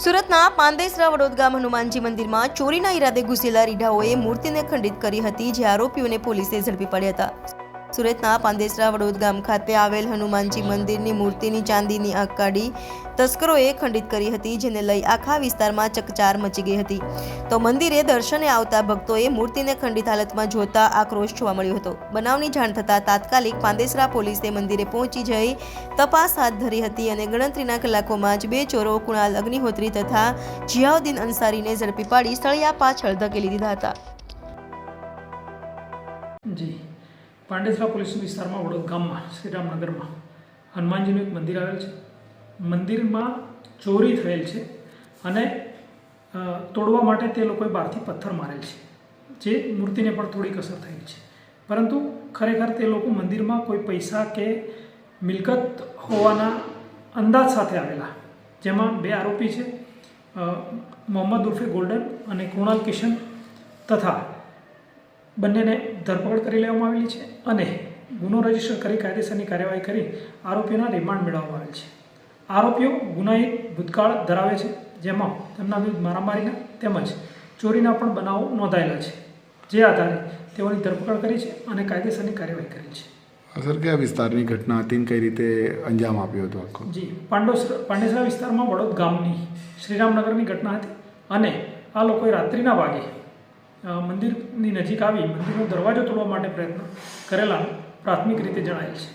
સુરતના પાંદેસરા વડોદ ગામ હનુમાનજી મંદિરમાં ચોરીના ઈરાદે ઘૂસેલા રીઢાઓએ મૂર્તિને ખંડિત કરી હતી, જે આરોપીઓને પોલીસે ઝડપી પડ્યા હતા। સુરતના પાંદેસરા વડોદ ગામ ખાતે આવેલ હનુમાનજી મંદિરની મૂર્તિની ચાંદીની આંખ કાઢી તસ્કરોએ ખંડિત કરી હતી, જેને લઈ આખા વિસ્તારમાં ચકચાર મચી ગઈ હતી। તો મંદિરે દર્શને આવતા ભક્તોએ મૂર્તિને ખંડિત હાલતમાં જોતા આક્રોશ જોવા મળ્યો હતો। બનાવની જાણ થતાં તાત્કાલિક પાંદેસરા પોલીસે મંદિરે પહોંચી જઈ તપાસ હાથ ધરી હતી અને ગણતરીના કલાકોમાં જ બે ચોરો કુણાલ અગ્નિહોત્રી તથા જિયાઉદ્દીન અંસારીને ઝડપી પાડી સળિયા પાછળ ધકેલી દીધા હતા। જી પાંડેસરા પોલીસ વિસ્તારમાં વડોદ ગામમાં શ્રીરામનગરમાં હનુમાનજીનું એક મંદિર આવેલ છે। મંદિરમાં ચોરી થયેલ છે અને તોડવા માટે તે લોકોએ બહારથી પથ્થર મારેલ છે, જે મૂર્તિને પણ થોડીક અસર થયેલ છે, પરંતુ ખરેખર તે લોકો મંદિરમાં કોઈ પૈસા કે મિલકત હોવાના અંદાજ સાથે આવેલા, જેમાં બે આરોપી છે, મોહમ્મદ ઉર્ફે ગોલ્ડન અને કૃણાલ કિશન, તથા બંનેને ધરપકડ કરી લેવામાં આવેલી છે અને ગુનો રજીસ્ટર કરી કાયદેસરની કાર્યવાહી કરી આરોપીઓના રિમાન્ડ મેળવવામાં આવેલ છે। આરોપીઓ ગુનાહિત ભૂતકાળ ધરાવે છે, જેમાં તેમના વિરુદ્ધ મારામારીના તેમજ ચોરીના પણ બનાવો નોંધાયેલા છે, જે આધારે તેઓની ધરપકડ કરી છે અને કાયદેસરની કાર્યવાહી કરી છે। સર, કયા વિસ્તારની ઘટના હતી, કઈ રીતે અંજામ આપ્યો હતો આખો? જી, પાંડેસરા વિસ્તારમાં વડોદ ગામની શ્રીરામનગરની ઘટના હતી અને આ લોકોએ રાત્રિના વાગે મંદિરની નજીક આવી મંદિરનો દરવાજો તોડવા માટે પ્રયત્ન કરેલા પ્રાથમિક રીતે જણાયેલ છે।